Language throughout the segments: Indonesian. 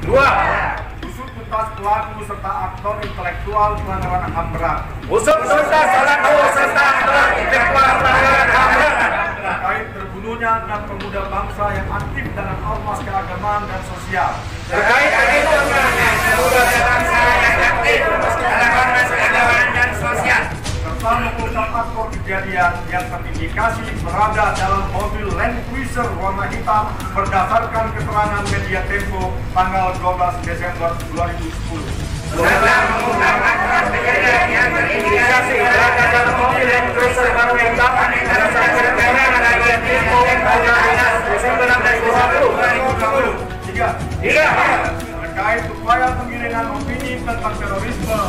2. Usut tuntas pelaku serta aktor intelektual pelanggaran HAM berat. Usut tuntas pelaku serta aktor intelektual pelanggaran HAM berat. Terkait terbunuhnya 6 pemuda bangsa yang aktif dalam ormas keagamaan dan sosial. Terkait terbunuhnya 6 pemuda bangsa yang aktif dalam ormas keagamaan dan sosial. Serta mengungkap aktor kejadian yang terindikasi berada dalam mobil Land Cruiser warna hitam berdasarkan keterangan media Tempo tanggal 12 Desember 2010. Serta mengungkap aktor kejadian yang terindikasi berada dalam mobil Land Cruiser warna hitam berdasarkan keterangan media Tempo tanggal 12 Desember 2010. 3. Terkait upaya penggiringan opini tentang terorisme.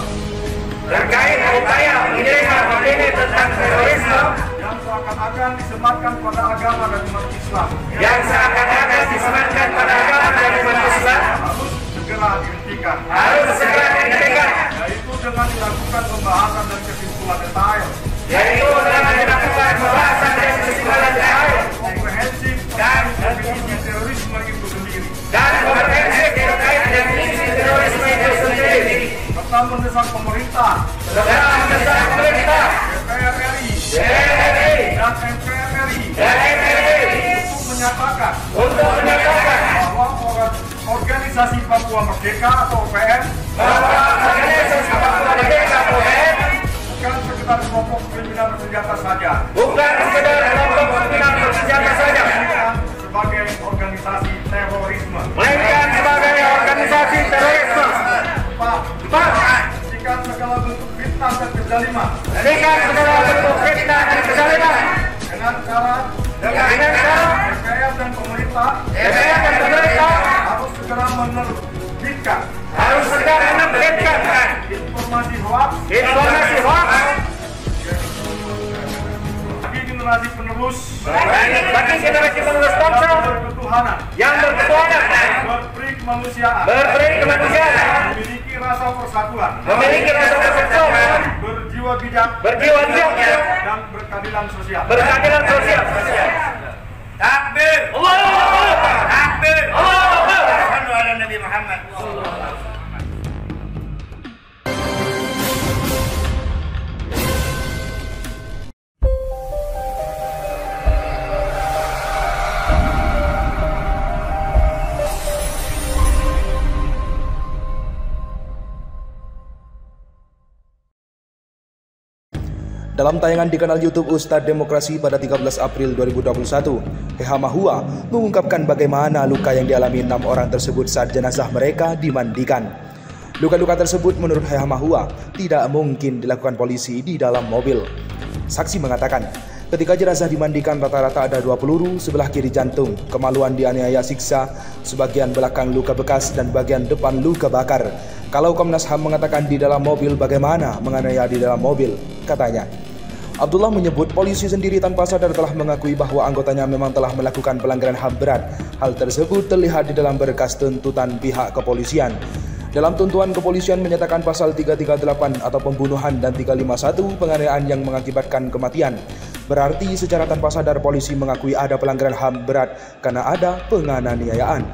Terkait upaya penggiringan opini tentang terorisme yang seakan-akan disematkan pada agama dan umat Islam. Yang seakan-akan disematkan pada agama dan umat Islam Harus segera dihentikan. harus segera dihentikan. Yaitu dengan dilakukan pembahasan dan kesimpulan detail. Yaitu dengan dilakukan pembahasan dan kesimpulan detail Komprehensif dan definisi terorisme itu sendiri. komprehensif terkait definisi terorisme itu sendiri. Serta mendesak pemerintah, Serta mendesak pemerintah, DPR RI, DPR dan MPR RI dan MPR untuk menyatakan bahwa organisasi Papua Merdeka atau OPM bahwa organisasi Papua Merdeka OPM bukan sekedar kelompok kriminal bersenjata saja, bukan sekedar kelompok kriminal bersenjata saja, sebagai organisasi terorisme. melainkan sebagai organisasi terorisme. 4. Hentikan segala bentuk fitnah dan kezaliman Hentikan segala bentuk fitnah dan kezaliman dengan cara DPR dan pemerintah harus segera menerbitkan informasi hoax bagi generasi penerus bangsa berketuhanan, yang berketuhanan, berperi kemanusiaan, memiliki rasa persatuan, berjiwa bijak, dan berkeadilan sosial. Takbir! Allahu Akbar! Takbir! Allahu Akbar! Sallu ala Nabi Muhammad. Dalam tayangan di kanal YouTube Ustadz Demokrasi pada 13 April 2021, Heha Mahua mengungkapkan bagaimana luka yang dialami 6 orang tersebut saat jenazah mereka dimandikan. Luka-luka tersebut menurut Heha Mahua tidak mungkin dilakukan polisi di dalam mobil. Saksi mengatakan, ketika jenazah dimandikan rata-rata ada 2 peluru, sebelah kiri jantung, kemaluan dianiaya siksa, sebagian belakang luka bekas dan bagian depan luka bakar. Kalau Komnas HAM mengatakan di dalam mobil, bagaimana menganiaya di dalam mobil? Katanya. Abdullah menyebut polisi sendiri tanpa sadar telah mengakui bahwa anggotanya memang telah melakukan pelanggaran HAM berat. Hal tersebut terlihat di dalam berkas tuntutan pihak kepolisian. Dalam tuntutan kepolisian menyatakan pasal 338 atau pembunuhan dan 351 penganiayaan yang mengakibatkan kematian. Berarti secara tanpa sadar polisi mengakui ada pelanggaran HAM berat karena ada penganiayaan.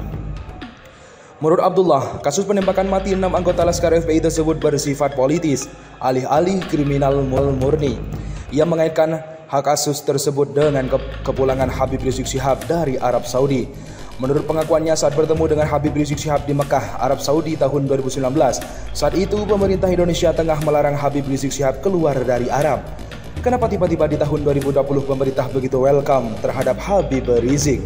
Menurut Abdullah, kasus penembakan mati 6 anggota Laskar FPI tersebut bersifat politis, alih-alih kriminal murni. Ia mengaitkan hak kasus tersebut dengan kepulangan Habib Rizik Syihab dari Arab Saudi. Menurut pengakuannya saat bertemu dengan Habib Rizik Syihab di Mekah, Arab Saudi tahun 2019, saat itu pemerintah Indonesia tengah melarang Habib Rizik Syihab keluar dari Arab. Kenapa tiba-tiba di tahun 2020 pemerintah begitu welcome terhadap Habib Rizik?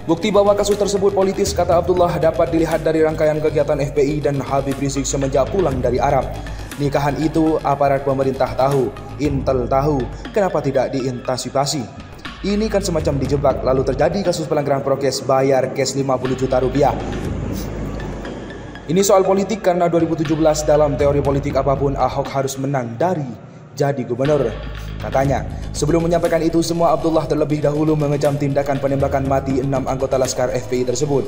Bukti bahwa kasus tersebut politis, kata Abdullah, dapat dilihat dari rangkaian kegiatan FPI dan Habib Rizik semenjak pulang dari Arab. Nikahan itu aparat pemerintah tahu, Intel tahu, kenapa tidak diantisipasi? Ini kan semacam dijebak, lalu terjadi kasus pelanggaran prokes, bayar cash 50 juta rupiah. Ini soal politik karena 2017 dalam teori politik apapun Ahok harus menang dari jadi gubernur. Katanya, sebelum menyampaikan itu semua Abdullah terlebih dahulu mengecam tindakan penembakan mati 6 anggota Laskar FPI tersebut.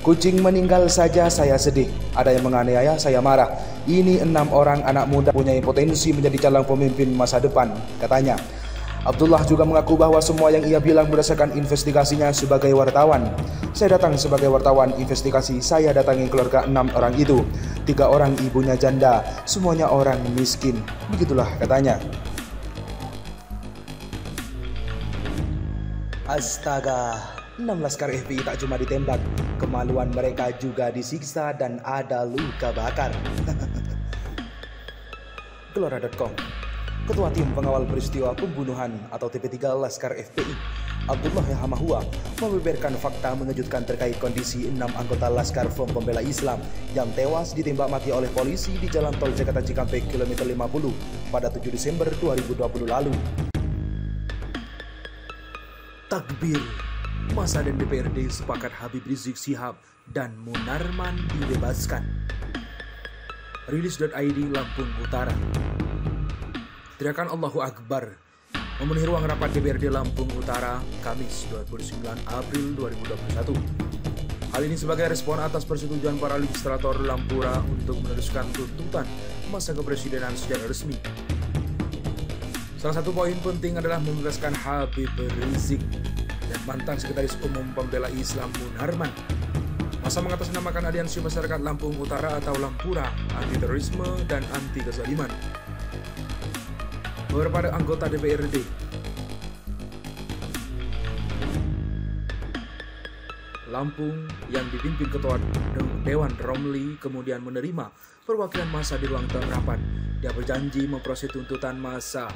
Kucing meninggal saja saya sedih, ada yang menganiaya saya marah. Ini 6 orang anak muda punya potensi menjadi calon pemimpin masa depan, katanya. Abdullah juga mengaku bahwa semua yang ia bilang berdasarkan investigasinya sebagai wartawan. Saya datang sebagai wartawan investigasi, saya datangi keluarga 6 orang itu. 3 orang ibunya janda, semuanya orang miskin. Begitulah katanya. Astaga, 6 laskar FPI tak cuma ditembak, kemaluan mereka juga disiksa dan ada luka bakar. Gelora.com. Ketua Tim Pengawal Peristiwa Pembunuhan atau TP3 Laskar FPI, Abdullah Yahamahua, membeberkan fakta mengejutkan terkait kondisi 6 anggota Laskar Front Pembela Islam yang tewas ditembak mati oleh polisi di Jalan Tol Jakarta Cikampek kilometer 50 pada 7 Desember 2020 lalu. Takbir, massa dan DPRD sepakat Habib Rizik Syihab dan Munarman dibebaskan. Rilis.id Lampung Utara. Teriakan Allahu Akbar memenuhi ruang rapat DPRD Lampung Utara Kamis 29 April 2021. Hal ini sebagai respon atas persetujuan para legislator Lampura untuk meneruskan tuntutan masa kepresidenan secara resmi. Salah satu poin penting adalah membebaskan Habib Rizik dan mantan Sekretaris Umum Pembela Islam Munarman. Masa mengatasnamakan Aliansi Masyarakat Lampung Utara atau Lampura, anti terorisme dan anti kezaliman. Beberapa anggota DPRD Lampung yang dipimpin Ketua Dewan Romli kemudian menerima perwakilan massa di ruang rapat. Dia berjanji memproses tuntutan massa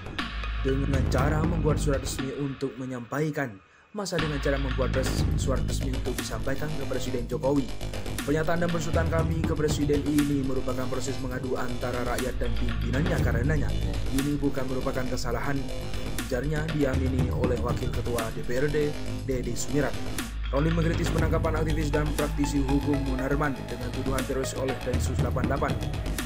dengan cara membuat surat resmi untuk menyampaikan. Massa dengan cara membuat surat resmi untuk disampaikan ke Presiden Jokowi. Pernyataan dan besutan kami ke Presiden ini merupakan proses mengadu antara rakyat dan pimpinannya, karenanya ini bukan merupakan kesalahan, ujarnya diamini oleh Wakil Ketua DPRD Deddy Sumirat. Romli mengkritis penangkapan aktivis dan praktisi hukum Munarman dengan tuduhan teroris oleh Densus 88.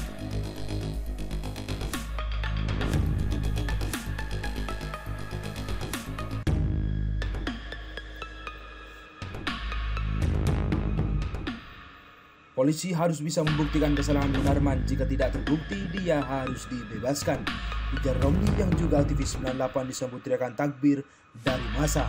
Polisi harus bisa membuktikan kesalahan Munarman. Jika tidak terbukti, dia harus dibebaskan, ujar Romli yang juga aktivis 98 disambut teriakan takbir dari massa.